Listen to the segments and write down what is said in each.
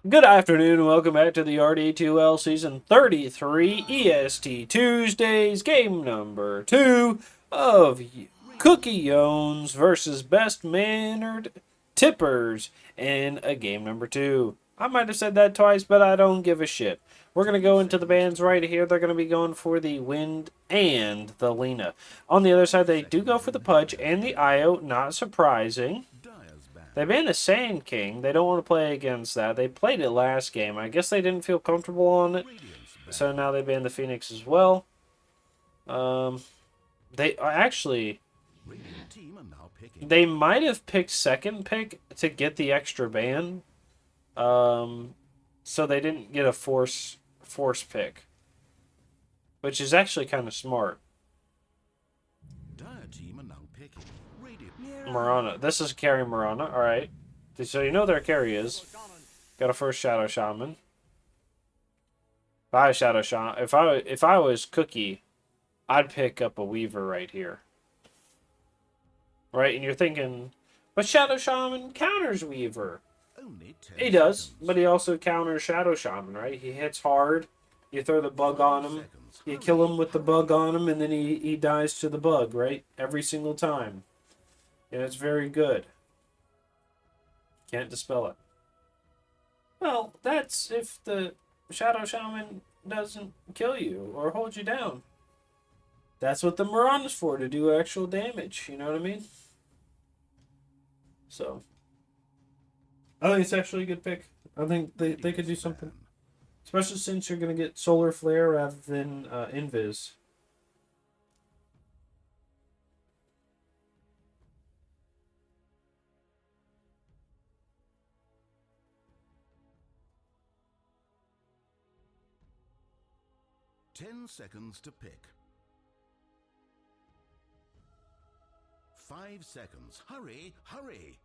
Good afternoon and welcome back to the RD2L Season 33 EST Tuesdays, game number 2 of Cookie Yones versus Best Mannered Tippers in a game number 2. I might have said that twice, but I don't give a shit. We're going to go into the bands right here. They're going to be going for the Wind and the Lena. On the other side, they do go for the Pudge and the Io, not surprising. They banned the Sand King. They don't want to play against that. They played it last game. I guess they didn't feel comfortable on it. So now they banned the Phoenix as well. They actually... They might have picked second pick to get the extra ban. So they didn't get a force pick. Which is actually kind of smart. Marana. This is carry Marana. Alright. So you know their carry is. Got a first Shadow Shaman. If I was Cookie, I'd pick up a Weaver right here. Right? And you're thinking, but Shadow Shaman counters Weaver. He does, but he also counters Shadow Shaman, right? He hits hard. You throw the bug on him. You kill him with the bug on him, and then he dies to the bug, right? Every single time. And it's very good. Can't dispel it. Well, that's if the Shadow Shaman doesn't kill you or hold you down. That's what the Marana's for, to do actual damage. You know what I mean? So, I think it's actually a good pick. I think they could do something. Especially since you're going to get Solar Flare rather than Invis. Seconds to pick. 5 seconds. Hurry, hurry.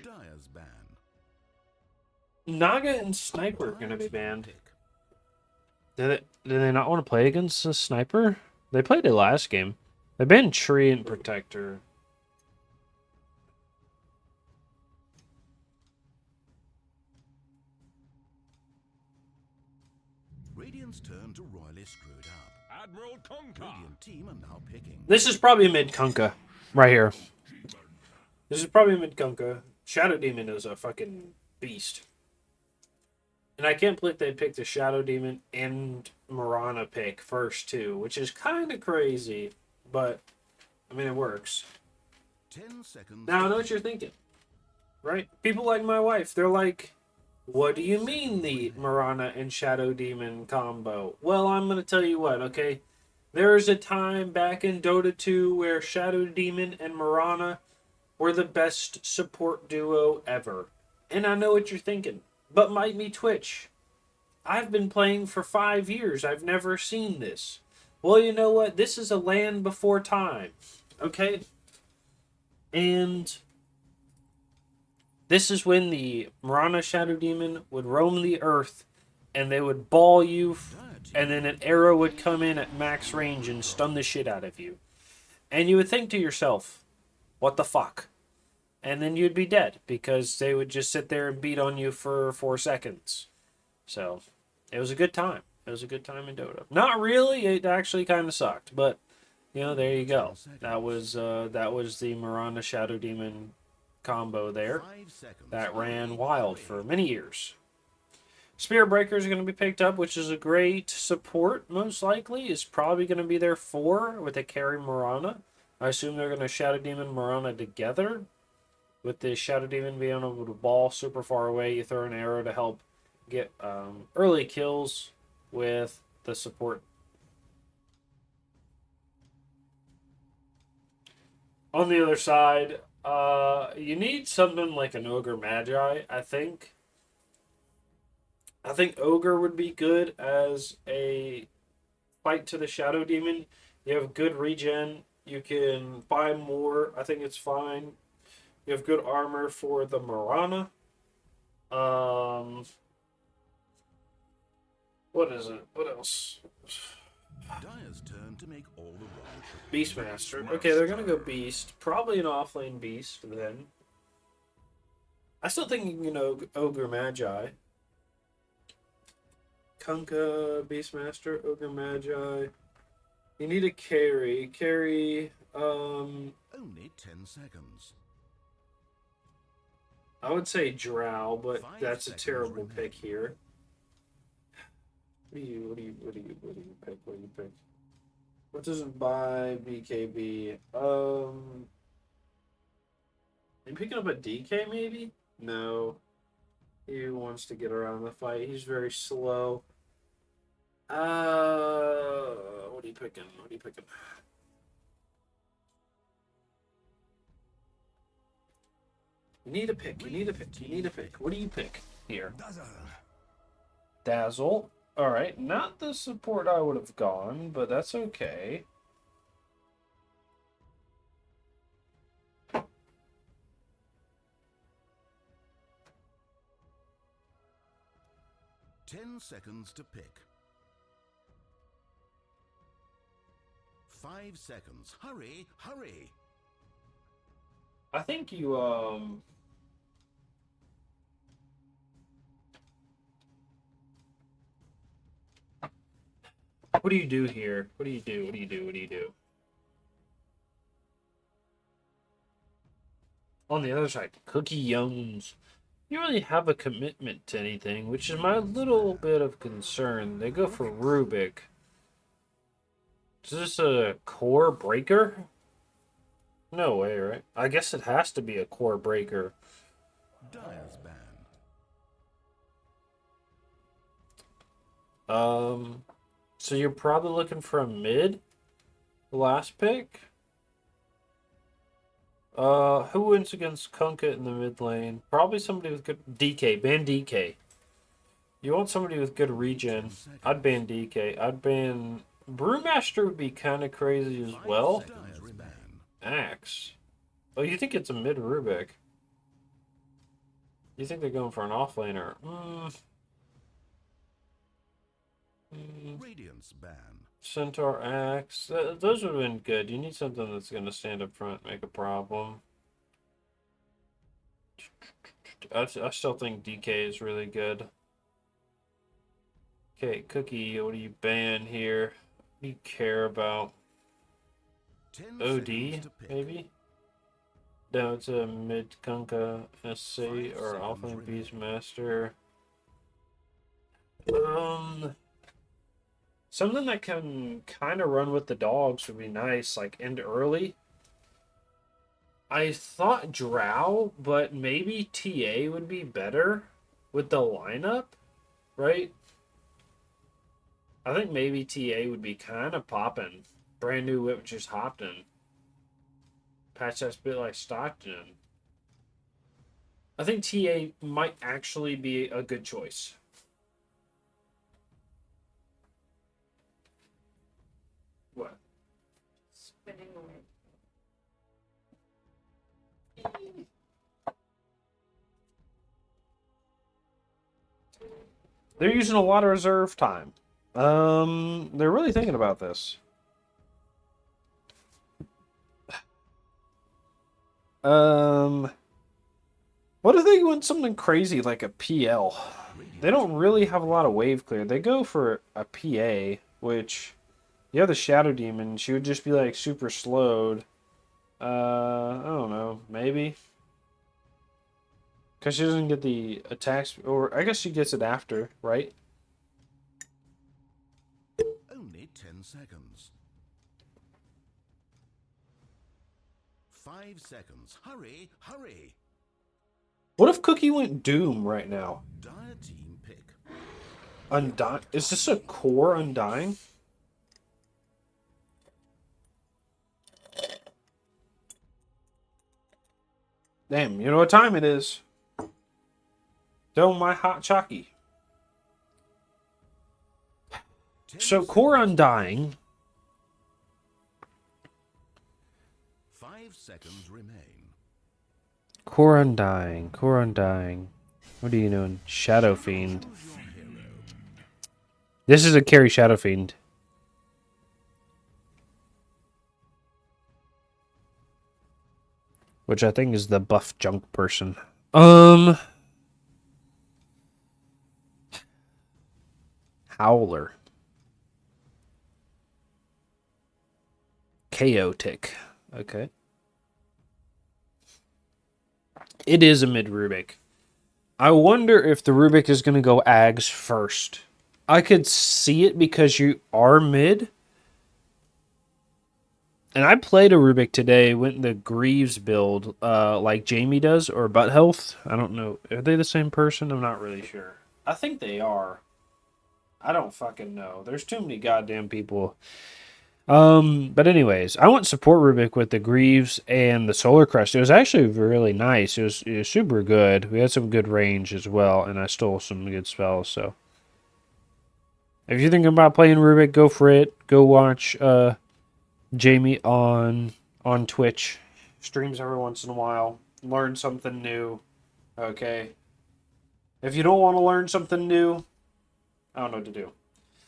Dyer's ban. Naga and Sniper are going to be banned. Did they not want to play against a Sniper? They played it last game. They banned Tree and Protector. Radiant's turn to royally screwed up. Admiral Kunkka. Radiant team are now picking. This is probably a mid Kunkka right here. This is probably a mid Kunkka. Shadow Demon is a fucking beast. And I can't believe they picked the Shadow Demon and Marana pick first too, which is kind of crazy, but I mean it works. 10 seconds. Now I know what you're thinking, right? People like my wife, they're like, what do you mean the Marana and Shadow Demon combo? Well, I'm going to tell you what, okay? There was a time back in Dota 2 where Shadow Demon and Marana were the best support duo ever. And I know what you're thinking. But might me twitch. I've been playing for 5 years. I've never seen this. Well, you know what? This is a land before time. Okay? And this is when the Marana Shadow Demon would roam the earth and they would ball you, and then an arrow would come in at max range and stun the shit out of you. And you would think to yourself, what the fuck? And then you'd be dead because they would just sit there and beat on you for 4 seconds. So, it was a good time. It was a good time in Dota. Not really, it actually kind of sucked, but you know, there you go. That was the Marana Shadow Demon combo there that ran wild for many years. Spear Breakers are going to be picked up, which is a great support, most likely. Is probably going to be their 4 with a carry Marana. I assume they're going to Shadow Demon Marana together, with the Shadow Demon being able to ball super far away. You throw an arrow to help get early kills with the support. On the other side, you need something like an Ogre Magi, I think. I think Ogre would be good as a fight to the Shadow Demon. You have good regen. You can buy more. I think it's fine. You have good armor for the Marana. What is it? What else? Dyer's turn to make all the wrong Beastmaster. Okay, they're gonna go Beast. Probably an offlane Beast then. I still think you can Ogre Magi. Kunkka, Beastmaster, Ogre Magi. You need a carry. Carry, Only 10 seconds. I would say Drow, but 5 that's a seconds terrible remain. pick here. What do you pick? What do you pick? What doesn't buy BKB? You picking up a DK maybe? No. He wants to get around the fight. He's very slow. What are you picking? What are you picking? You need a pick. You need a pick. You need a pick. What do you pick here? Dazzle. All right, not the support I would have gone, but that's okay. Ten seconds to pick. 5 seconds. Hurry, hurry. I think you what do you do here? What do you do? What do you do? What do you do? On the other side, Cookie Yones. You don't really have a commitment to anything, which is my little bit of concern. They go for Rubik. Is this a core breaker? No way, right? I guess it has to be a core breaker. Dyer's ban. So you're probably looking for a mid? The last pick? Who wins against Kunkka in the mid lane? Probably somebody with good DK. Ban DK. You want somebody with good regen. I'd ban DK. I'd ban Brewmaster would be kind of crazy as well. Axe. Oh, you think it's a mid Rubik? You think they're going for an offlaner? Radiance ban. Centaur Axe. Those would have been good. You need something that's going to stand up front and make a problem. I still think DK is really good. Okay, Cookie, what do you ban here? What do you care about? OD, maybe? No, it's a mid Kunkka SC or offlane Beastmaster. Something that can kind of run with the dogs would be nice, like end early. I thought Drow, but maybe TA would be better with the lineup, right? I think maybe TA would be kind of popping. Brand new whip just hopped in. Patch that's a bit like Stockton. I think TA might actually be a good choice. What? Spinning away. They're using a lot of reserve time. They're really thinking about this. What if they went something crazy like a PL? They don't really have a lot of wave clear. They go for a PA, which you have the Shadow Demon. She would just be like super slowed. I don't know. Maybe. Because she doesn't get the attacks, or I guess she gets it after, right? Only 10 seconds. 5 seconds. Hurry, hurry. What if Cookie went Doom right now? Dire team pick. Undying? Is this a core Undying? Damn, you know what time it is. Don't my hot chalky. So core Undying. 5 seconds remain. Core Undying. Core Undying. What are you doing? Shadow Fiend. Choose your hero. This is a carry Shadow Fiend. which I think is the buff junk person. Howler. Chaotic. Okay. It is a mid Rubik. I wonder if the Rubik is going to go Ags first. I could see it because you are mid. And I played a Rubik today, went the Greaves build, like Jamie does, or Butt Health. I don't know. Are they the same person? I'm not really sure. I think they are. I don't fucking know. There's too many goddamn people. But anyways, I went support Rubik with the Greaves and the Solar Crest. It was actually really nice. It was super good. We had some good range as well, and I stole some good spells. So, if you're thinking about playing Rubik, go for it. Go watch Jamie on Twitch. Streams every once in a while. Learn something new. Okay. If you don't want to learn something new, I don't know what to do.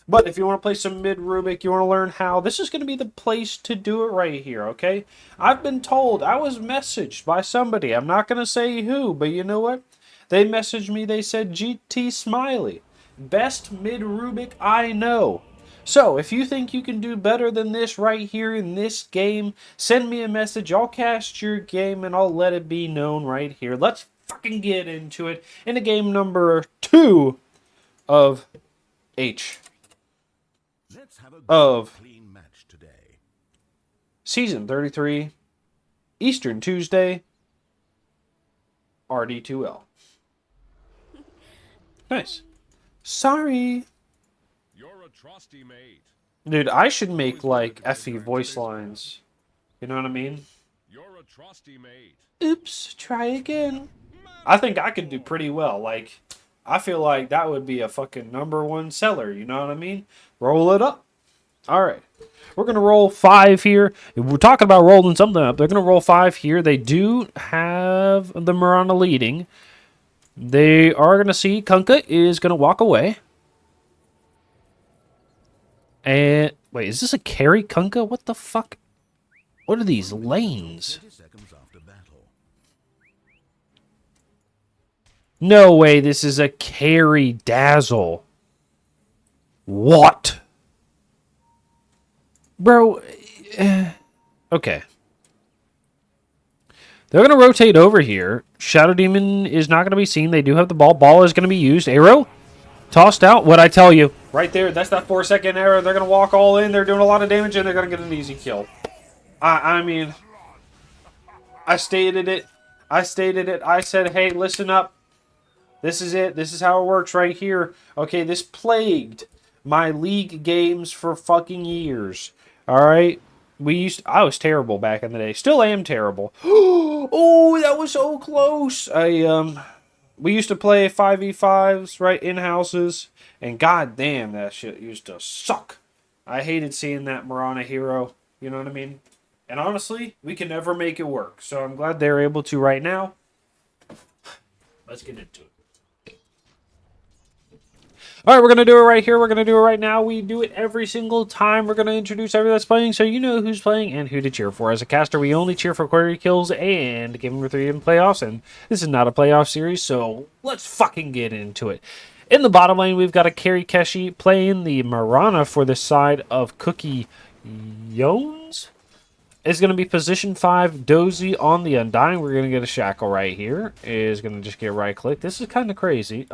But if you want to play some mid Rubik, you want to learn how, this is going to be the place to do it right here, okay? I've been told, I was messaged by somebody, I'm not going to say who, but you know what? They messaged me, they said, GT Smiley, best mid Rubik I know. So, if you think you can do better than this right here in this game, send me a message, I'll cast your game, and I'll let it be known right here. Let's fucking get into it into game number 2 of H. Let's have a Of clean match today. Season 33, Eastern Tuesday, RD2L. Nice. Sorry. You're a trusty mate. Dude, I should make, like, Effie voice lines. You know what I mean? You're a trusty mate. Oops, try again. I think I could do pretty well. Like, I feel like that would be a fucking #1 seller. You know what I mean? Roll it up. All right. We're going to roll 5 here. We're talking about rolling something up. They're going to roll 5 here. They do have the Marana leading. They are going to see Kunkka is going to walk away. And, wait, is this a carry Kunkka? What the fuck? What are these lanes? 30 seconds after battle. No way, this is a carry Dazzle. What? Bro, okay. They're going to rotate over here. Shadow Demon is not going to be seen. They do have the ball. Ball is going to be used. Arrow tossed out. What'd I tell you? Right there. That's that 4-second arrow. They're going to walk all in. They're doing a lot of damage, and they're going to get an easy kill. I mean, I stated it. I said, hey, listen up. This is it. This is how it works right here. Okay, this plagued my league games for fucking years. All right? I was terrible back in the day. Still am terrible. Oh, that was so close. We used to play 5v5s, right, in houses, and goddamn, that shit used to suck. I hated seeing that Marana hero. You know what I mean? And honestly, we can never make it work. So I'm glad they're able to right now. Let's get into it. All right, we're going to do it right here. We're going to do it right now. We do it every single time. We're going to introduce everyone that's playing so you know who's playing and who to cheer for. As a caster, we only cheer for query kills and Game Over 3 in playoffs. And this is not a playoff series, so let's fucking get into it. In the bottom lane, we've got a Carry Keshi playing the Marana for the side of Cookie Yones. It's going to be position 5, Dozy on the Undying. We're going to get a Shackle right here. Is going to just get right-click. This is kind of crazy.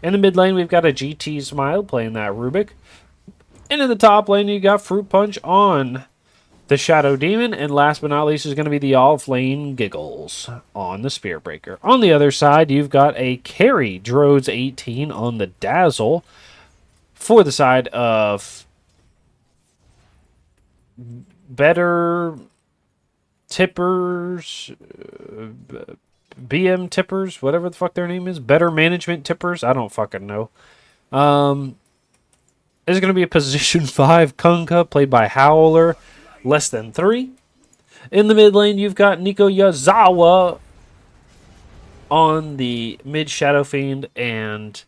In the mid lane, we've got a GT Smile playing that Rubik. And in the top lane, you got Fruit Punch on the Shadow Demon. And last but not least is going to be the off lane Giggles on the Spirit Breaker. On the other side, you've got a Carry Drodes 18 on the Dazzle for the side of Better Tippers, BM Tippers, whatever the fuck their name is. Better Management Tippers. I don't fucking know. There's going to be a position 5 Kunkka played by Howler, less than 3. In the mid lane, you've got Nico Yazawa on the mid Shadow Fiend, and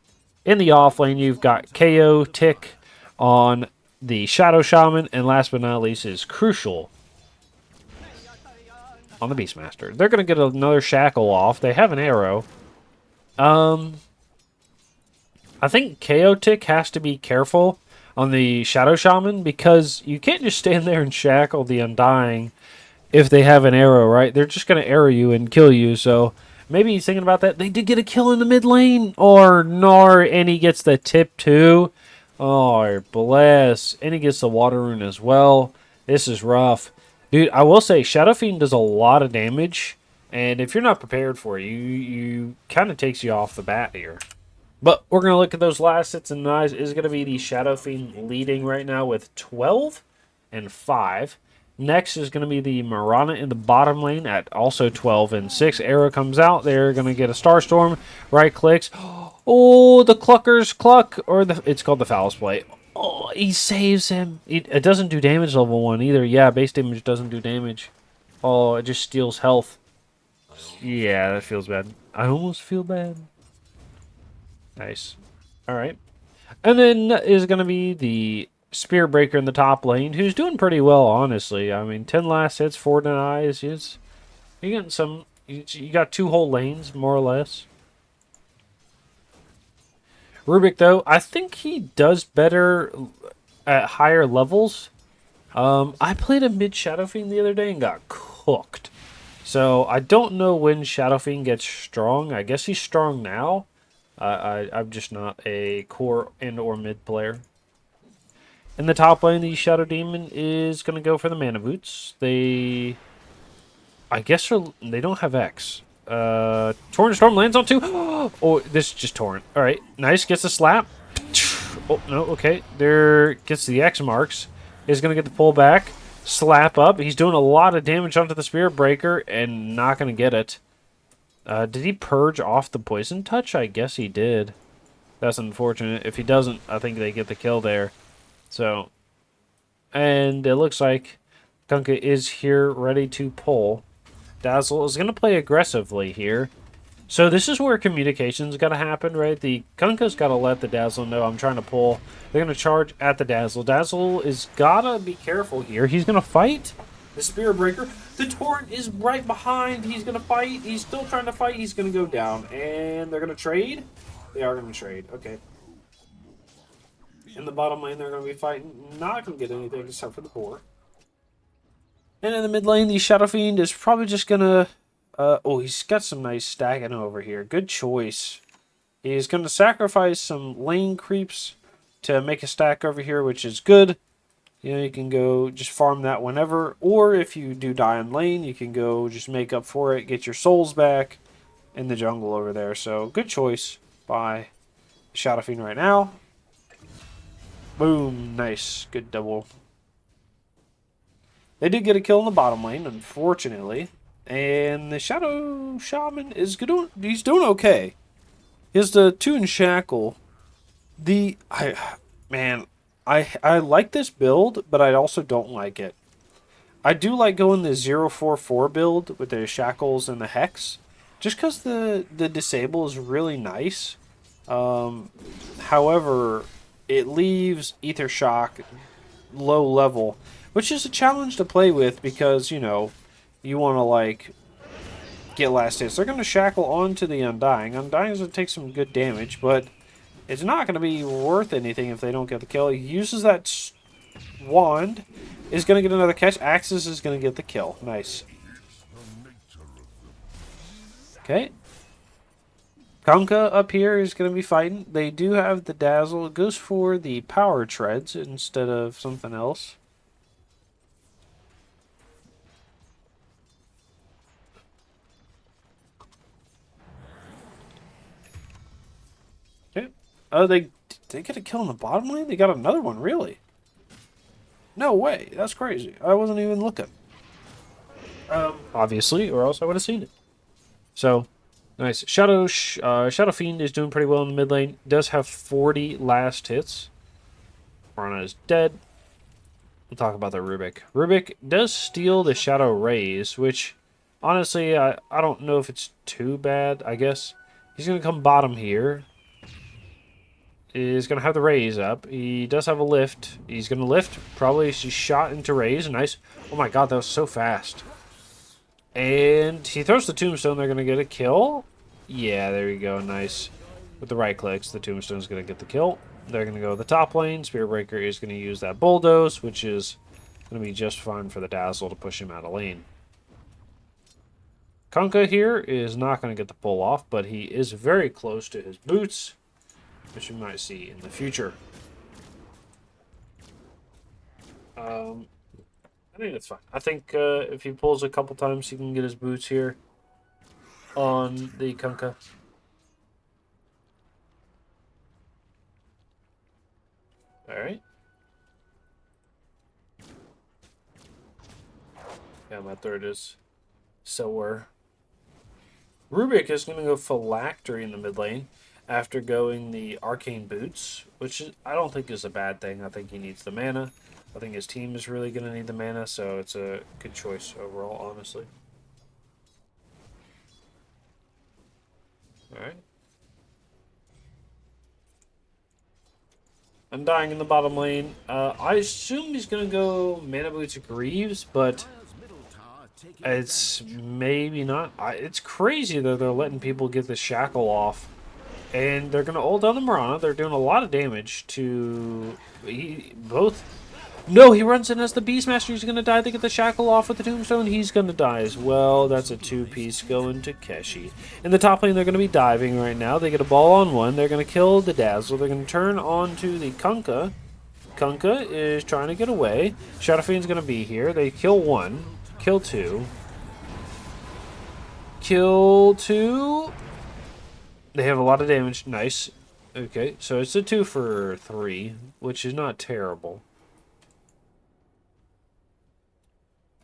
in the off lane, you've got KO Tick on the Shadow Shaman, and last but not least is Crucial on the Beastmaster. They're going to get another shackle off. They have an arrow. I think Chaotic has to be careful on the Shadow Shaman because you can't just stand there and shackle the Undying if they have an arrow, right? They're just going to arrow you and kill you, so maybe he's thinking about that. They did get a kill in the mid lane. Or Nar, and he gets the tip too. Oh, bless. And he gets the water rune as well. This is rough. Dude, I will say, Shadow Fiend does a lot of damage, and if you're not prepared for it, you kind of takes you off the bat here. But we're going to look at those last hits, and is going to be the Shadow Fiend leading right now with 12 and 5. Next is going to be the Mirana in the bottom lane at also 12 and 6. Arrow comes out. They're going to get a Starstorm. Right clicks. Oh, the Clucker's Cluck. Or it's called the Phallus Blade. Oh, he saves him. It doesn't do damage level 1 either. Yeah, base damage doesn't do damage. Oh, it just steals health. Yeah, that feels bad. I almost feel bad. Nice. Alright. And then is going to be the Spear Breaker in the top lane, who's doing pretty well, honestly. I mean, 10 last hits, 4 denies. You're getting some... You got 2 whole lanes, more or less. Rubik, though, I think he does better at higher levels. I played a mid Shadow Fiend the other day and got cooked. So, I don't know when Shadow Fiend gets strong. I guess he's strong now. I'm just not a core and or mid player. In the top lane, the Shadow Demon is going to go for the Mana Boots. I guess they don't have X. Torrent Storm lands on 2. Oh, this is just Torrent. All right, nice. Gets a slap. Oh, no, okay. There gets the X marks. Is going to get the pull back. Slap up. He's doing a lot of damage onto the Spirit Breaker and not going to get it. Did he purge off the Poison Touch? I guess he did. That's unfortunate. If he doesn't, I think they get the kill there. So, and it looks like Kunkka is here ready to pull. Dazzle is going to play aggressively here. So this is where communication's got to happen, right? The Kunkka's got to let the Dazzle know I'm trying to pull. They're going to charge at the Dazzle. Dazzle is got to be careful here. He's going to fight the Spirit Breaker. The Torrent is right behind. He's going to fight. He's still trying to fight. He's going to go down. And they're going to trade? They are going to trade. Okay. In the bottom lane, they're going to be fighting. Not going to get anything except for the boar. And in the mid lane, the Shadow Fiend is probably just going to... oh, he's got some nice stacking over here. Good choice. He's going to sacrifice some lane creeps to make a stack over here, which is good. You know, you can go just farm that whenever. Or if you do die in lane, you can go just make up for it. Get your souls back in the jungle over there. So, good choice by Shadow Fiend right now. Boom. Nice. Good double. They did get a kill in the bottom lane, unfortunately. And the Shadow Shaman is good. He's doing okay. He has the 2 in Shackle. Man, I like this build, but I also don't like it. I do like going the 044 build with the Shackles and the Hex. Just because the disable is really nice. However, it leaves Ether Shock low level, which is a challenge to play with because, you know, you want to, like, get last hits. They're going to shackle onto the Undying. Undying's going to take some good damage, but it's not going to be worth anything if they don't get the kill. He uses that wand, is going to get another catch. Axis is going to get the kill. Nice. Okay. Kunkka up here is going to be fighting. They do have the Dazzle. It goes for the Power Treads instead of something else. Okay. Oh, they get a kill in the bottom lane? They got another one, really? No way. That's crazy. I wasn't even looking. Obviously, or else I would have seen it. So... nice. Shadow Fiend is doing pretty well in the mid lane. Does have 40 last hits. Rana is dead. We'll talk about the Rubik. Rubik does steal the Shadow Rays, which, honestly, I don't know if it's too bad, I guess. He's going to come bottom here. He's going to have the Rays up. He does have a lift. He's going to lift. Probably she's shot into Rays. Nice. Oh my god, that was so fast. And he throws the tombstone. They're going to get a kill. Yeah, there you go. Nice. With the right clicks, the tombstone's going to get the kill. They're going to go to the top lane. Spearbreaker is going to use that bulldoze, which is going to be just fine for the Dazzle to push him out of lane. Kunkka here is not going to get the pull off, but he is very close to his boots, which we might see in the future. I think that's fine. I think if he pulls a couple times, he can get his boots here on the Kunkka. Alright. Yeah, my third is Sower. Rubik is going to go Phylactery in the mid lane after going the Arcane Boots, which I don't think is a bad thing. I think he needs the mana. I think his team is really going to need the mana, so it's a good choice overall, honestly. Alright. Undying in the bottom lane. I assume he's going to go Mana Boots Greaves, but it's maybe not. It's crazy that they're letting people get the Shackle off. And they're going to ult down the Mirana. They're doing a lot of damage to both. No, he runs in as the Beastmaster. He's going to die. They get the Shackle off with the Tombstone. He's going to die as well. That's a two-piece going to Keshi. In the top lane, they're going to be diving right now. They get a ball on one. They're going to kill the Dazzle. They're going to turn on to the Kunkka. Kunkka is trying to get away. Shadow Fiend's going to be here. They kill one. Kill two. Kill two. They have a lot of damage. Nice. Okay, so it's a 2 for 3, which is not terrible.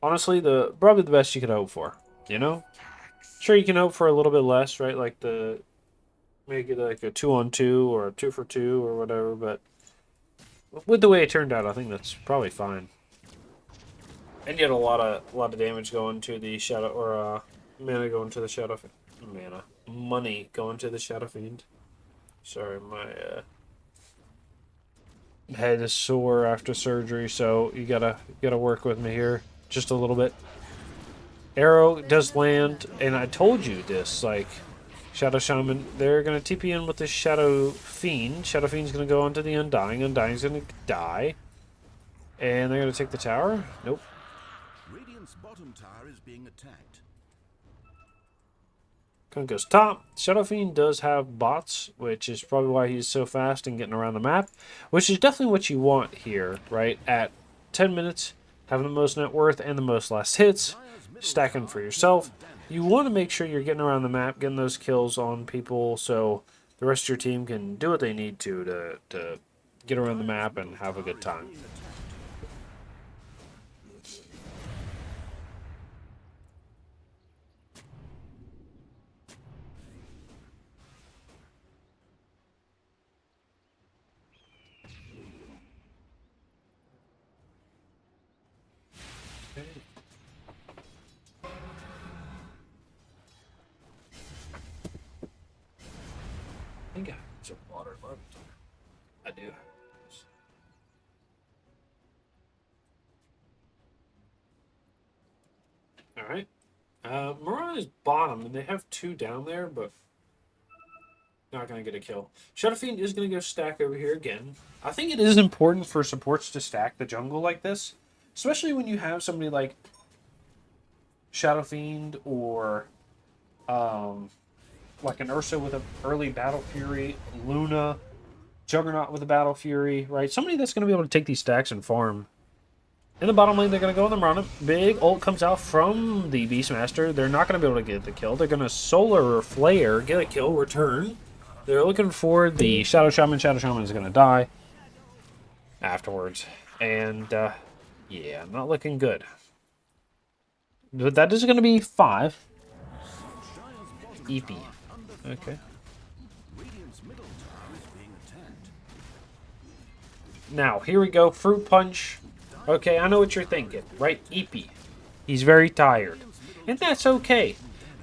Honestly, probably the best you could hope for, you know? Sure, you can hope for a little bit less, right? Like make it like a 2-on-2 or a 2 for 2 or whatever, but with the way it turned out, I think that's probably fine. And you had a lot of damage going to the Shadow, or mana going to the Shadow Fiend. Money going to the Shadow Fiend. Sorry, my head is sore after surgery, so you gotta work with me here just a little bit. Arrow does land, and I told you this, like, Shadow Shaman, they're gonna TP in with the Shadow Fiend. Shadow Fiend's gonna go onto the Undying. Undying's gonna die. And they're gonna take the tower? Nope. Radiant's bottom tower is being attacked. Kunkka's top. Shadow Fiend does have bots, which is probably why he's so fast and getting around the map, which is definitely what you want here, right? At 10 minutes, having the most net worth and the most last hits, stacking for yourself. You want to make sure you're getting around the map, getting those kills on people, so the rest of your team can do what they need to get around the map and have a good time. I think I have some water left. I do. Alright. Mirana is bottom, and they have 2 down there, but not going to get a kill. Shadow Fiend is going to go stack over here again. I think it is important for supports to stack the jungle like this, especially when you have somebody like Shadow Fiend or like an Ursa with an early Battle Fury, Luna, Juggernaut with a Battle Fury, right? Somebody that's going to be able to take these stacks and farm. In the bottom lane, they're going to go on the run. Big ult comes out from the Beastmaster. They're not going to be able to get the kill. They're going to Solar or Flare, get a kill, return. They're looking for the Shadow Shaman. Shadow Shaman is going to die afterwards. And, yeah, not looking good. But that is going to be 5. EP. Okay. Now, here we go. Fruit Punch. Okay, I know what you're thinking, right? EP. He's very tired. And that's okay.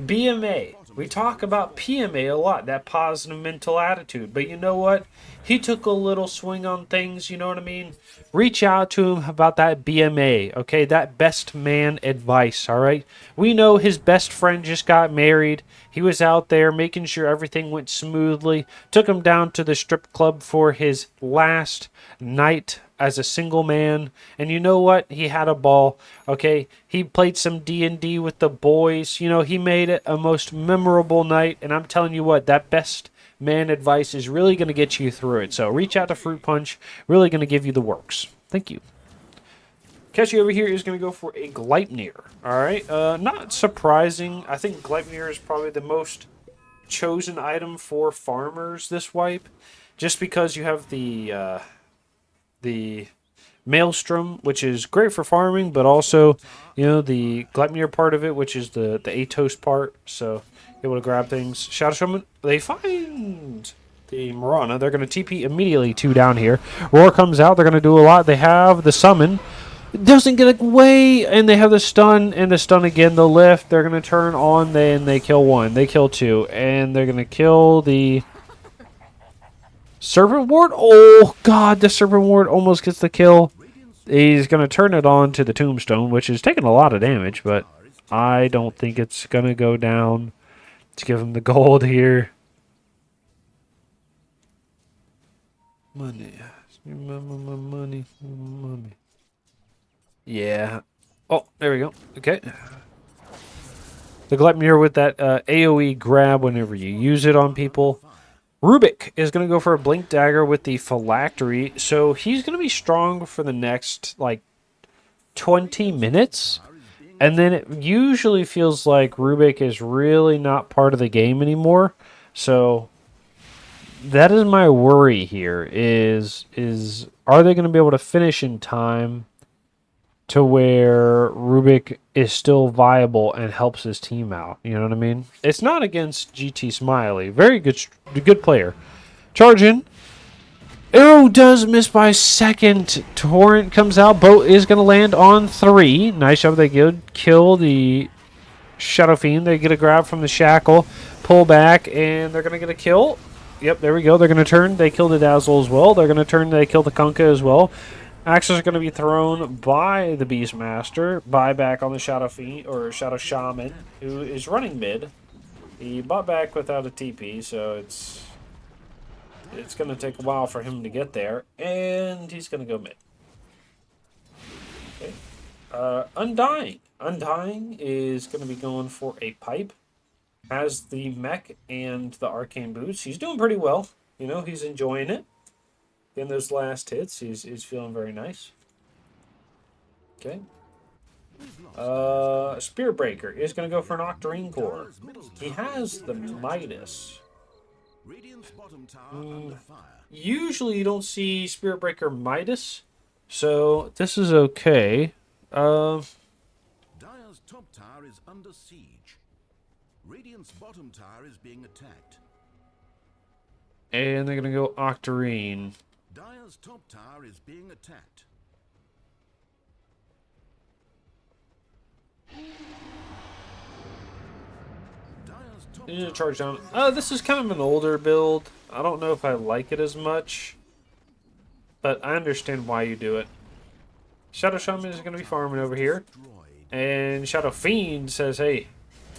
BMA. We talk about PMA a lot, that positive mental attitude. But you know what? He took a little swing on things, you know what I mean? Reach out to him about that BMA, okay? That best man advice, all right? We know his best friend just got married. He was out there making sure everything went smoothly. Took him down to the strip club for his last night as a single man, and you know what? He had a ball. Okay, he played some D&D with the boys. You know, he made it a most memorable night, and I'm telling you what, that best man advice is really going to get you through it. So reach out to Fruit Punch, really going to give you the works. Thank you. Catchy over here is going to go for a Gleipnir. All right, not surprising. I think Gleipnir is probably the most chosen item for farmers this wipe, just because you have the Maelstrom, which is great for farming, but also, you know, the Gleipnir part of it, which is the Atos part, so able to grab things. Shadow Shaman, they find the Marana. They're going to TP immediately 2 down here. Roar comes out. They're going to do a lot. They have the summon. It doesn't get away, and they have the stun, and the stun again, the lift. They're going to turn on, then they kill 1. They kill 2, and they're going to kill the Serpent Ward. Oh, God, the Serpent Ward almost gets the kill. He's going to turn it on to the Tombstone, which is taking a lot of damage, but I don't think it's going to go down. Let's give him the gold here. Money. Money. Yeah. Oh, there we go. Okay. The Gleipnir with that AoE grab whenever you use it on people. Rubik is going to go for a Blink Dagger with the Phylactery, so he's going to be strong for the next, like, 20 minutes. And then it usually feels like Rubik is really not part of the game anymore. So that is my worry here, is are they going to be able to finish in time to where Rubik is still viable and helps his team out? You know what I mean? It's not against GT Smiley. Very good player. Charge in. Arrow does miss by second. Torrent comes out. Boat is going to land on 3. Nice job. They kill the Shadow Fiend. They get a grab from the Shackle. Pull back, and they're going to get a kill. Yep, there we go. They're going to turn. They kill the Dazzle as well. They're going to turn. They kill the Kunkka as well. Axes are going to be thrown by the Beastmaster. Buyback on the Shadow Fiend, or Shadow Shaman, who is running mid. He bought back without a TP, so it's going to take a while for him to get there. And he's going to go mid. Okay. Undying. Undying is going to be going for a pipe. Has the mech and the arcane boots. He's doing pretty well. You know, he's enjoying it. In those last hits, he's feeling very nice. Okay. Spear Breaker is going to go for an Octarine Core. He has the Midas. Usually you don't see Spirit Breaker Midas, so this is okay. Dire's top tower is under siege. Radiant's bottom tower is being attacked. And they're going to go Octarine. Dire's top tower is being attacked. You need to charge down. This is kind of an older build. I don't know if I like it as much, but I understand why you do it. Shadow Shaman is going to be farming over here. And Shadow Fiend says, hey,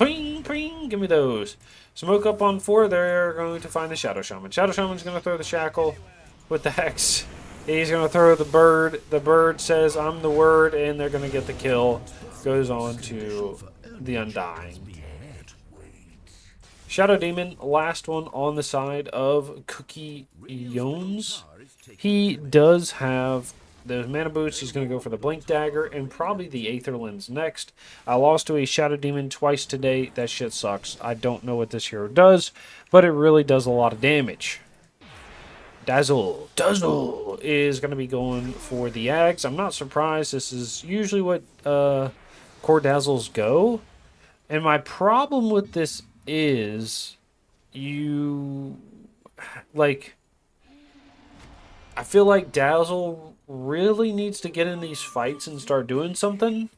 ping, ping, give me those. Smoke up on 4, they're going to find the Shadow Shaman. Shadow Shaman's going to throw the Shackle with the Hex. He's going to throw the Bird. The Bird says, I'm the word, and they're going to get the kill. Goes on to the Undying. Shadow Demon, last one on the side of Cookie Yones. He does have those mana boots. He's going to go for the Blink Dagger and probably the Aether Lens next. I lost to a Shadow Demon twice today. That shit sucks. I don't know what this hero does, but it really does a lot of damage. Dazzle is going to be going for the Ags. I'm not surprised. This is usually what core Dazzles go. And my problem with this is I feel like Dazzle really needs to get in these fights and start doing something.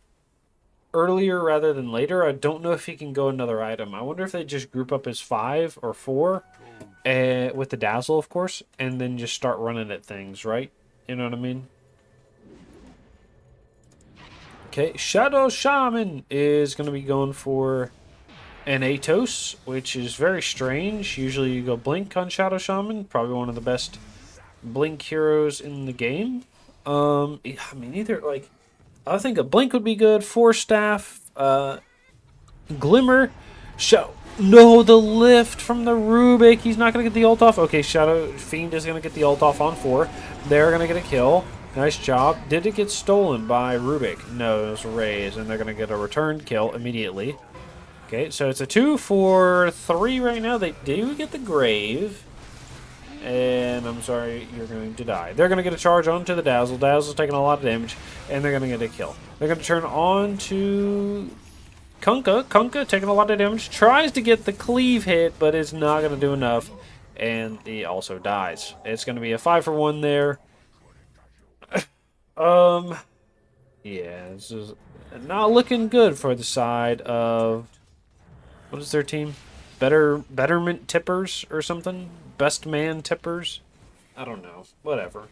earlier rather than later. I don't know if he can go another item. I wonder if they just group up as 5 or 4, with the Dazzle, of course, and then just start running at things, right? You know what I mean? Okay, Shadow Shaman is going to be going for an Atos, which is very strange. Usually you go Blink on Shadow Shaman, probably one of the best Blink heroes in the game. I mean, either, like, I think a Blink would be good, Force Staff, Glimmer, Shadow. No, the lift from the Rubik. He's not going to get the ult off. Okay, Shadow Fiend is going to get the ult off on 4. They're going to get a kill. Nice job. Did it get stolen by Rubik? No, it was Raze, and they're going to get a return kill immediately. Okay, so it's a 2 for 3 right now. They do get the Grave. And I'm sorry, you're going to die. They're going to get a charge onto the Dazzle. Dazzle's taking a lot of damage, and they're going to get a kill. They're going to turn on to Kunkka. Kunkka taking a lot of damage. Tries to get the cleave hit, but is not going to do enough. And he also dies. It's going to be a 5 for 1 there. Yeah, this is not looking good for the side of... What is their team? Betterment Tippers or something? Best Man Tippers? I don't know. Whatever.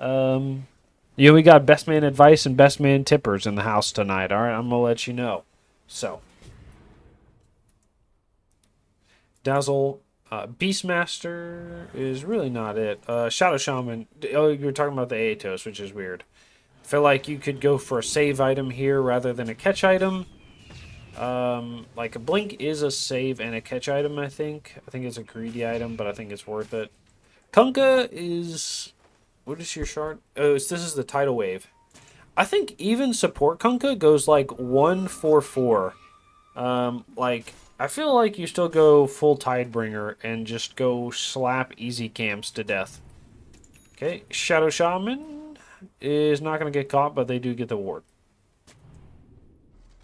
Yeah, we got Best Man Advice and Best Man Tippers in the house tonight. All right, I'm going to let you know. So, Dazzle, Beastmaster is really not it. Shadow Shaman, oh, you were talking about the Aetos, which is weird. I feel like you could go for a save item here rather than a catch item. Like a Blink is a save and a catch item, I think. I think it's a greedy item, but I think it's worth it. Kunkka is... What is your shard? Oh, this is the Tidal Wave. I think even support Kunkka goes like 1-4-4. Like, I feel like you still go full Tidebringer and just go slap easy camps to death. Okay, Shadow Shaman is not going to get caught, but they do get the ward.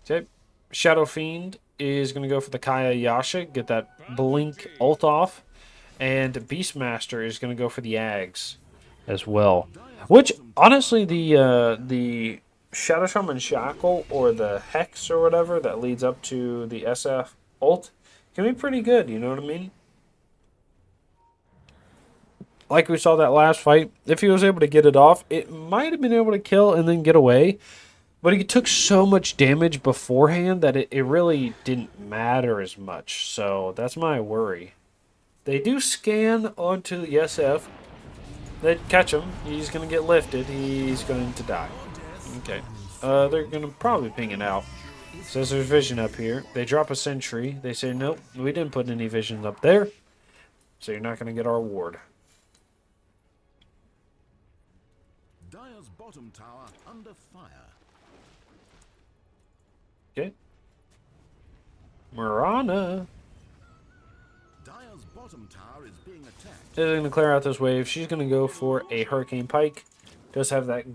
Okay, Shadow Fiend is going to go for the Kaya Yasha, get that Blink ult off. And Beastmaster is going to go for the Ags as well. Which, honestly, the Shadow Shaman Shackle or the Hex or whatever that leads up to the SF ult can be pretty good, you know what I mean? Like we saw that last fight, if he was able to get it off, it might have been able to kill and then get away. But he took so much damage beforehand that it really didn't matter as much. So that's my worry. They do scan onto the SF. They catch him. He's going to get lifted. He's going to die. Okay. They're going to probably ping it out. Says there's vision up here. They drop a sentry. They say, nope, we didn't put any visions up there. So you're not going to get our ward. Dire's bottom tower under fire. Okay. Mirana. Dire's bottom tower is being attacked. They're going to clear out this wave. She's going to go for a Hurricane Pike. Does have that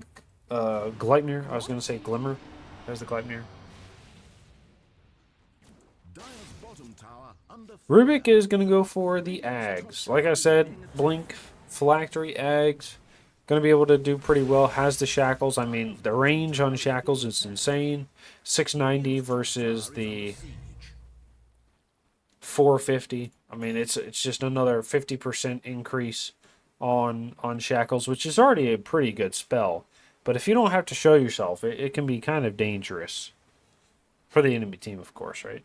Gleipnir. I was going to say Glimmer. There's the Gleipnir. Dire's bottom tower under fire. Rubik is going to go for the Ags. Like I said, Blink, Phylactery, Ags. Going to be able to do pretty well. Has the Shackles. I mean, the range on Shackles is insane. 690 versus the 450. I mean, it's just another 50% increase on Shackles, which is already a pretty good spell. But if you don't have to show yourself, it can be kind of dangerous. For the enemy team, of course, right?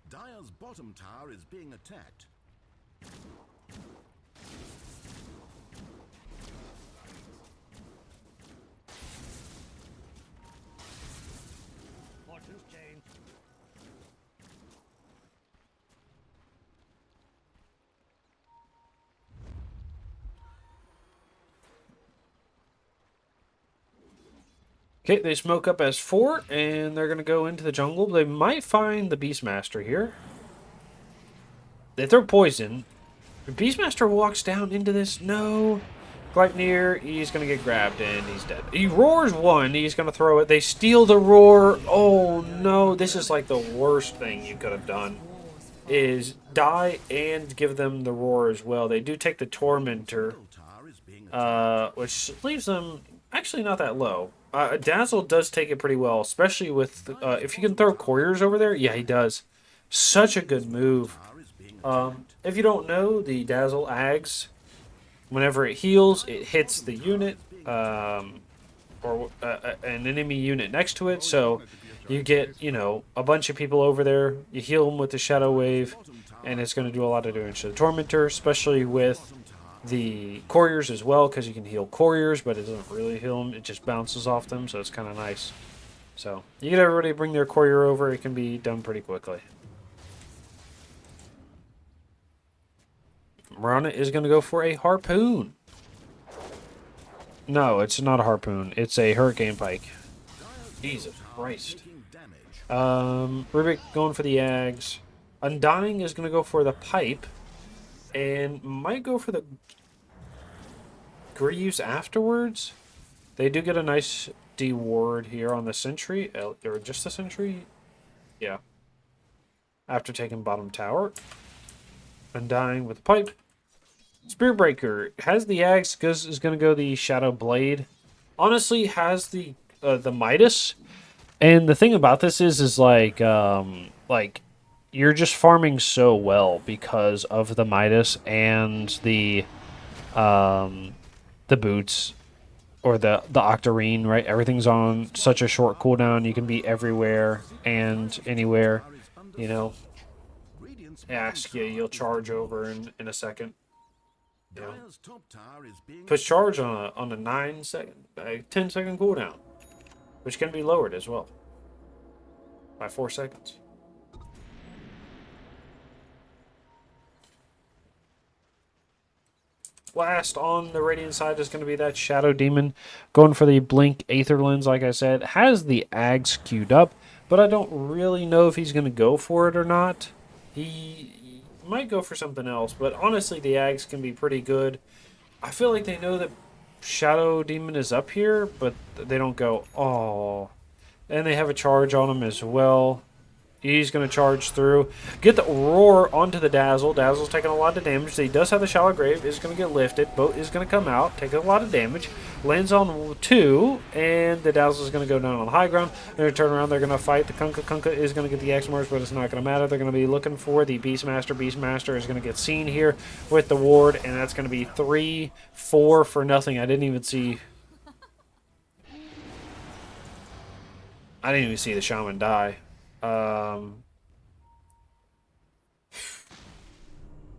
Dire's bottom tower is being attacked. Fortune's changed. Okay, they smoke up as 4, and they're going to go into the jungle. They might find the Beastmaster here. They throw poison. The Beastmaster walks down into this. No. Gleipnir, he's going to get grabbed, and he's dead. He roars 1. He's going to throw it. They steal the roar. Oh, no. This is like the worst thing you could have done. Is die and give them the roar as well. They do take the Tormentor. Middle tower is being which leaves them actually not that low. Dazzle does take it pretty well, especially with if you can throw couriers over there. Yeah, he does. Such a good move. Tower is being If you don't know, the Dazzle Ags, whenever it heals, it hits the unit or an enemy unit next to it. So you get, a bunch of people over there. You heal them with the Shadow Wave, and it's going to do a lot of damage to the Tormentor, especially with the couriers as well, because you can heal couriers, but it doesn't really heal them. It just bounces off them, so it's kind of nice. So you get everybody to bring their courier over. It can be done pretty quickly. Marana is going to go for a harpoon. No, it's not a harpoon. It's a hurricane pike. Jesus Christ. taking damage. Rubik going for the Ags. Undying is going to go for the pipe. And might go for the Greaves afterwards. They do get a nice D-ward here on the sentry. Or just the sentry? Yeah. After taking bottom tower. Undying with the pipe. Spearbreaker has the axe, is going to go the Shadow Blade. Honestly, has the Midas. And the thing about this is like you're just farming so well because of the Midas and the boots or the Octarine, right? Everything's on such a short cooldown. You can be everywhere and anywhere, Radiant's Ask you, you'll charge over in a second. Dire's top tower is being Push charge on a 10-second cooldown, which can be lowered as well by 4 seconds. Last on the Radiant side is going to be that Shadow Demon going for the Blink Aether Lens. Like I said, has the Ags queued up, but I don't really know if he's going to go for it or not. He might go for something else, but honestly, the Ags can be pretty good. I feel like they know that Shadow Demon is up here, but they don't go, oh. And they have a charge on him as well. He's going to charge through. Get the Roar onto the Dazzle. Dazzle's taking a lot of damage. He does have the Shallow Grave. Is going to get lifted. Boat is going to come out. Take a lot of damage. Lands on 2. And the Dazzle is going to go down on the high ground. They're going to turn around. They're going to fight. The Kunkka. Kunkka is going to get the X-Mars, but it's not going to matter. They're going to be looking for the Beastmaster. Beastmaster is going to get seen here with the ward. And that's going to be 3-4 for nothing. I didn't even see the Shaman die.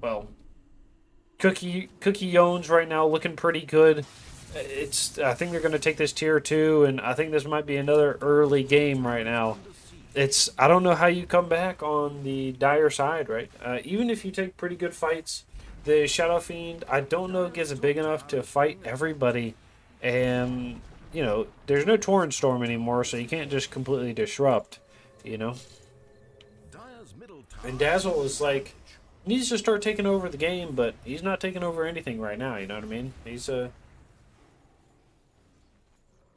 Well, Cookie Yones right now looking pretty good. I think they're going to take this tier 2, and I think this might be another early game right now. I don't know how you come back on the Dire side, right? Even if you take pretty good fights, the Shadow Fiend, I don't know, gets big enough to fight everybody, and there's no Torrent Storm anymore, so you can't just completely disrupt, Dire's middle tower And Dazzle is like, needs to start taking over the game, but he's not taking over anything right now, you know what I mean? So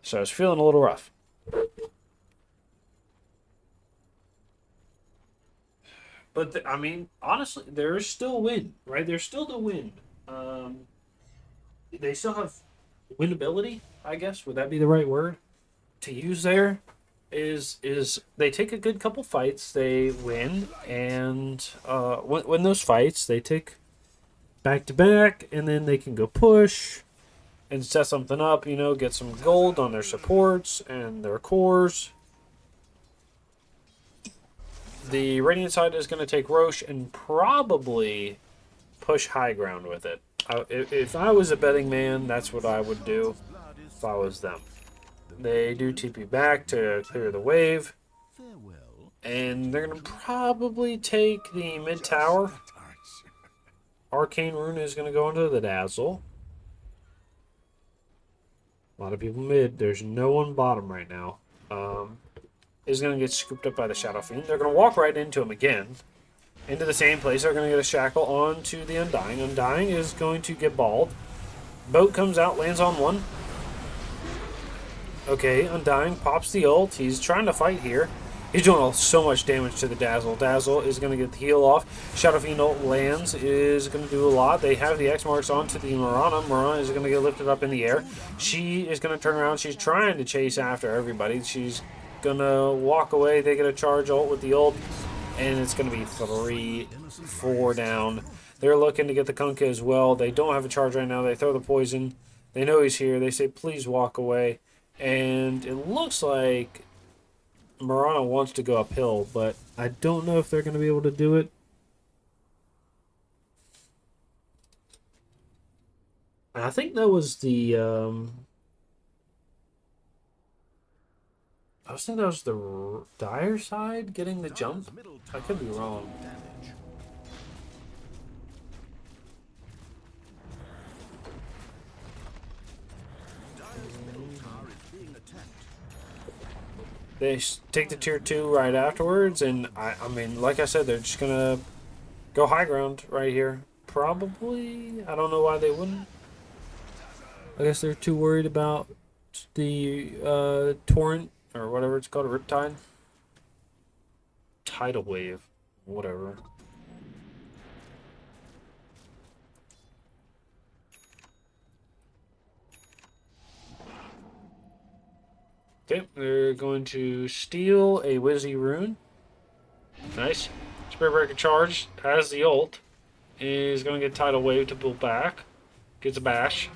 it's feeling a little rough. But, honestly, there is still wind, right? There's still the wind. They still have winnability, I guess. Would that be the right word to use there? Is they take a good couple fights, they win, and when those fights, they take back to back, and then they can go push and set something up, get some gold on their supports and their cores. The Radiant side is going to take Roche and probably push high ground with it. If I was a betting man, that's what I would do if I was them. They do TP back to clear the wave. farewell. And they're going to probably take the mid tower. Arcane Rune is going to go into the Dazzle. A lot of people mid. There's no one bottom right now. Is going to get scooped up by the Shadow Fiend. They're going to walk right into him again. Into the same place. They're going to get a shackle onto the Undying. Undying is going to get balled. Boat comes out, lands on 1. Okay, Undying pops the ult. He's trying to fight here. He's doing so much damage to the Dazzle. Dazzle is going to get the heal off. Shadow Fiend ult lands is going to do a lot. They have the X marks onto the Mirana. Mirana is going to get lifted up in the air. She is going to turn around. She's trying to chase after everybody. She's going to walk away. They get a charge ult with the ult. And it's going to be 3, 4 down. They're looking to get the Kunkka as well. They don't have a charge right now. They throw the poison. They know he's here. They say, please walk away. And it looks like Mirana wants to go uphill, but I don't know if they're going to be able to do it. I think that was the... I was thinking that was the Dire side getting the jump. I could be wrong. They take the tier 2 right afterwards, and I mean, like I said, they're just gonna go high ground right here. Probably. I don't know why they wouldn't. I guess they're too worried about the torrent or whatever it's called, a riptide, tidal wave, whatever. Okay, they're going to steal a Wizzy rune. Nice. Spirit Breaker charge has the ult. Is going to get tidal wave to pull back. Gets a bash.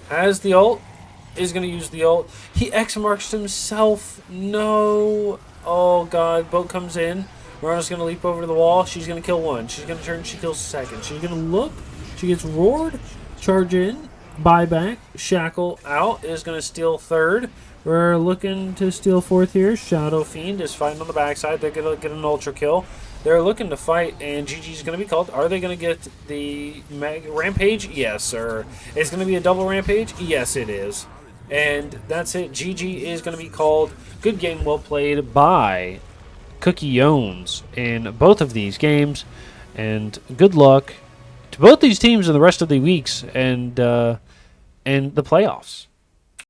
Has the ult. Is going to use the ult. He X marks himself. No. Oh god. Boat comes in. Marana's going to leap over the wall. She's going to kill one. She's going to turn. She kills second. She's going to look. She gets roared. Charge in. Buyback. Shackle out. Is going to steal third. We're looking to steal fourth here. Shadow Fiend is fighting on the backside. They're going to get an ultra kill. They're looking to fight, and GG is going to be called. Are they going to get the Rampage? Yes, sir. It's going to be a double Rampage? Yes, it is. And that's it. GG is going to be called. Good game, well played by Cookie Yones in both of these games. And good luck to both these teams in the rest of the weeks and the playoffs.